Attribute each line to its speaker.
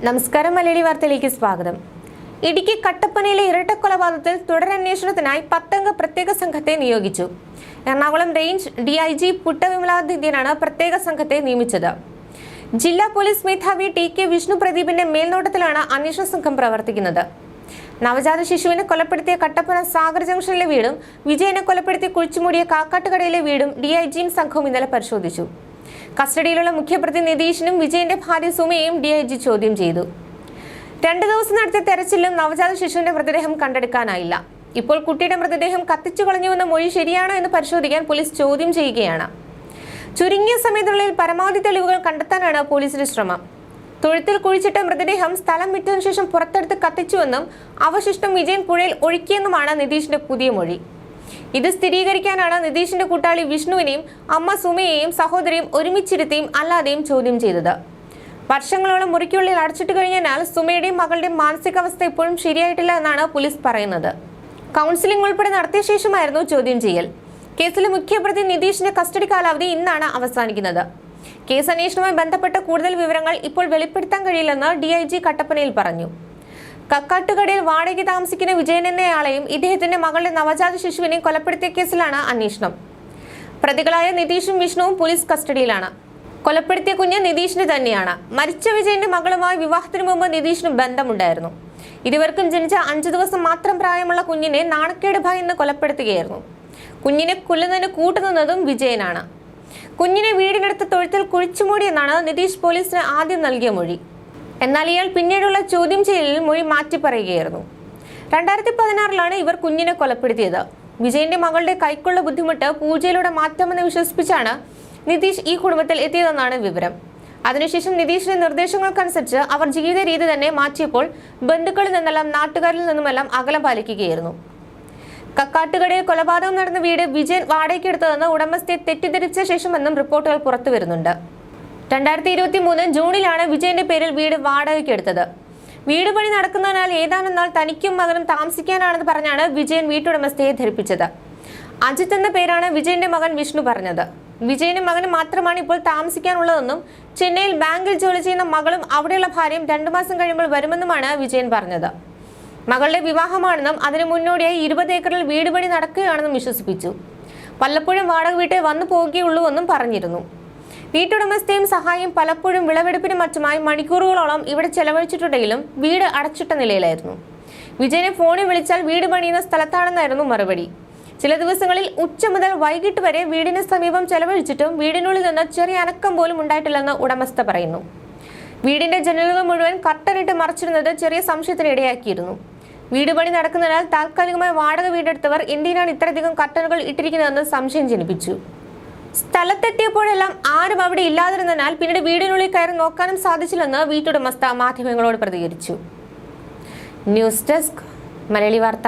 Speaker 1: നമസ്കാരം, മലയാളി വാർത്തയിലേക്ക് സ്വാഗതം. ഇടുക്കി കട്ടപ്പനയിലെ ഇരട്ടക്കൊലപാതകത്തിൽ തുടരന്വേഷണത്തിനായി 10 അംഗ പ്രത്യേക സംഘത്തെ നിയോഗിച്ചു. എറണാകുളം റേഞ്ച് DIG പുട്ടവിമലാദിത്യനാണ് പ്രത്യേക സംഘത്തെ നിയമിച്ചത്. ജില്ലാ പോലീസ് മേധാവി TK വിഷ്ണു പ്രദീപിന്റെ മേൽനോട്ടത്തിലാണ് അന്വേഷണ സംഘം പ്രവർത്തിക്കുന്നത്. നവജാത ശിശുവിനെ കൊലപ്പെടുത്തിയ കട്ടപ്പന സാഗർ ജംഗ്ഷനിലെ വീടും വിജയനെ കൊലപ്പെടുത്തി കുഴിച്ചുമൂടിയ കാക്കാട്ടുകടയിലെ വീടും DIGയും സംഘവും ഇന്നലെ പരിശോധിച്ചു. കസ്റ്റഡിയിലുള്ള മുഖ്യപ്രതി നിതീഷിനും വിജയന്റെ ഭാര്യ സുമയെയും DIG ചോദ്യം ചെയ്തു. 2 ദിവസം നടത്തിയ തെരച്ചിലും നവജാത ശിശുവിന്റെ മൃതദേഹം കണ്ടെടുക്കാനായില്ല. ഇപ്പോൾ കുട്ടിയുടെ മൃതദേഹം കത്തിച്ചു കളഞ്ഞുവെന്ന മൊഴി ശരിയാണോ എന്ന് പരിശോധിക്കാൻ പോലീസ് ചോദ്യം ചെയ്യുകയാണ്. ചുരുങ്ങിയ സമയത്തിനുള്ളിൽ പരമാവധി തെളിവുകൾ കണ്ടെത്താനാണ് പോലീസിന്റെ ശ്രമം. തൊഴുത്തിൽ കുഴിച്ചിട്ട മൃതദേഹം സ്ഥലം വിട്ടതിനു ശേഷം പുറത്തെടുത്ത് കത്തിച്ചുവെന്നും അവശിഷ്ടം വിജയൻ പുഴയിൽ ഒഴുക്കിയെന്നുമാണ് നിതീഷിന്റെ പുതിയ മൊഴി. ഇത് സ്ഥിരീകരിക്കാനാണ് നിതീഷിന്റെ കൂട്ടാളി വിഷ്ണുവിനെയും അമ്മ സുമയെയും സഹോദരിയും ഒരുമിച്ചിരുത്തിയും അല്ലാതെയും ചോദ്യം ചെയ്തത്. വർഷങ്ങളോളം മുറിക്കുള്ളിൽ അടച്ചിട്ട് കഴിഞ്ഞാൽ സുമയുടെയും മകളുടെയും മാനസികാവസ്ഥ ഇപ്പോഴും ശരിയായിട്ടില്ല എന്നാണ് പോലീസ് പറയുന്നത്. കൗൺസിലിംഗ് ഉൾപ്പെടെ നടത്തിയ ശേഷമായിരുന്നു ചോദ്യം ചെയ്യൽ. കേസിലെ മുഖ്യപ്രതി നിതീഷിന്റെ കസ്റ്റഡി കാലാവധി ഇന്നാണ് അവസാനിക്കുന്നത്. കേസ് അന്വേഷണവുമായി ബന്ധപ്പെട്ട കൂടുതൽ വിവരങ്ങൾ ഇപ്പോൾ വെളിപ്പെടുത്താൻ കഴിയില്ലെന്ന് DIG കട്ടപ്പനയിൽ പറഞ്ഞു. കക്കാട്ടുകടയിൽ വാടകയ്ക്ക് താമസിക്കുന്ന വിജയൻ എന്നയാളെയും ഇദ്ദേഹത്തിന്റെ മകളുടെ നവജാത ശിശുവിനെയും കൊലപ്പെടുത്തിയ കേസിലാണ് അന്വേഷണം. പ്രതികളായ നിതീഷും വിഷ്ണുവും പോലീസ് കസ്റ്റഡിയിലാണ്. കൊലപ്പെടുത്തിയ കുഞ്ഞ് നിതീഷിന് തന്നെയാണ്. മരിച്ച വിജയന്റെ മകളുമായി വിവാഹത്തിന് മുമ്പ് നിതീഷിന് ബന്ധമുണ്ടായിരുന്നു. ഇരുവർക്കും ജനിച്ച 5 ദിവസം മാത്രം പ്രായമുള്ള കുഞ്ഞിനെ നാണക്കേട് ഭയന്ന് കൊലപ്പെടുത്തുകയായിരുന്നു. കുഞ്ഞിനെ കൊല്ലുന്നതിന് കൂട്ടുനിന്നതും വിജയനാണ്. കുഞ്ഞിനെ വീടിനടുത്ത് തൊഴുത്തിൽ കുഴിച്ചുമൂടിയെന്നാണ് നിതീഷ് പോലീസിന് ആദ്യം നൽകിയ മൊഴി. എന്നാൽ ഇയാൾ പിന്നീടുള്ള ചോദ്യം ചെയ്യലിൽ മൊഴി മാറ്റി പറയുകയായിരുന്നു. 2016 ഇവർ കുഞ്ഞിനെ കൊലപ്പെടുത്തിയത്. വിജയന്റെ മകളുടെ കൈക്കുള്ള ബുദ്ധിമുട്ട് പൂജയിലൂടെ മാറ്റാമെന്ന് വിശ്വസിപ്പിച്ചാണ് നിതീഷ് ഈ കുടുംബത്തിൽ എത്തിയതെന്നാണ് വിവരം. അതിനുശേഷം നിതീഷിന്റെ നിർദ്ദേശങ്ങൾക്കനുസരിച്ച് അവർ ജീവിത രീതി തന്നെ മാറ്റിയപ്പോൾ ബന്ധുക്കളിൽ നിന്നെല്ലാം നാട്ടുകാരിൽ നിന്നുമെല്ലാം അകലം പാലിക്കുകയായിരുന്നു. കക്കാട്ടുകടയിൽ കൊലപാതകം നടന്ന വീട് വിജയൻ വാടകയ്ക്കെടുത്തതെന്ന് ഉടമസ്ഥയെ തെറ്റിദ്ധരിച്ച ശേഷമെന്നും റിപ്പോർട്ടുകൾ പുറത്തു വരുന്നുണ്ട്. 2023 ജൂണിലാണ് വിജയന്റെ പേരിൽ വീട് വാടകയ്ക്കെടുത്തത്. വീട് പണി നടക്കുന്നതിനാൽ ഏതാനും നാൾ തനിക്കും മകനും താമസിക്കാനാണെന്ന് പറഞ്ഞാണ് വിജയൻ വീട്ടുടമസ്ഥയെ ധരിപ്പിച്ചത്. അജിത് എന്ന പേരാണ് വിജയന്റെ മകൻ വിഷ്ണു പറഞ്ഞത്. വിജയനും മകനും മാത്രമാണ് ഇപ്പോൾ താമസിക്കാനുള്ളതെന്നും ചെന്നൈയിൽ ബാങ്കിൽ ജോലി ചെയ്യുന്ന മകളും അവിടെയുള്ള ഭാര്യയും 2 മാസം കഴിയുമ്പോൾ വരുമെന്നുമാണ് വിജയൻ പറഞ്ഞത്. മകളുടെ വിവാഹമാണെന്നും അതിനു മുന്നോടിയായി 20 ഏക്കറിൽ വീട് പണി നടക്കുകയാണെന്നും വിശ്വസിപ്പിച്ചു. വല്ലപ്പോഴും വാടക വീട്ടിൽ വന്നു പോകുകയുള്ളൂവെന്നും പറഞ്ഞിരുന്നു. വീട്ടുടമസ്ഥയും സഹായം പലപ്പോഴും വിളവെടുപ്പിനും മറ്റുമായി മണിക്കൂറുകളോളം ഇവിടെ ചെലവഴിച്ചിട്ടുണ്ടെങ്കിലും വീട് അടച്ചിട്ട നിലയിലായിരുന്നു. വിജയനെ ഫോണിൽ വിളിച്ചാൽ വീട് പണിയുന്ന സ്ഥലത്താണെന്നായിരുന്നു മറുപടി. ചില ദിവസങ്ങളിൽ ഉച്ച മുതൽ വൈകിട്ട് വരെ വീടിന് സമീപം ചെലവഴിച്ചിട്ടും വീടിനുള്ളിൽ നിന്ന് ചെറിയ അനക്കം പോലും ഉണ്ടായിട്ടില്ലെന്ന് ഉടമസ്ഥ പറയുന്നു. വീടിന്റെ ജനലുകൾ മുഴുവൻ കർട്ടനിട്ട് മറച്ചിരുന്നത് ചെറിയ സംശയത്തിന് ഇടയാക്കിയിരുന്നു. വീട് പണി നടക്കുന്നതിനാൽ താൽക്കാലികമായി വാടക വീടെടുത്തവർ എന്തിനാണ് ഇത്രയധികം കർട്ടനുകൾ ഇട്ടിരിക്കുന്നതെന്ന് സംശയം ജനിപ്പിച്ചു. സ്ഥലത്തെത്തിയപ്പോഴെല്ലാം ആരും അവിടെ ഇല്ലാതിരുന്നതിനാൽ പിന്നീട് വീടിനുള്ളിൽ കയറി നോക്കാനും സാധിച്ചില്ലെന്ന് വീട്ടുടമസ്ഥ മാധ്യമങ്ങളോട് പ്രതികരിച്ചു. ന്യൂസ് ഡെസ്ക്, മലയാളി വാർത്ത.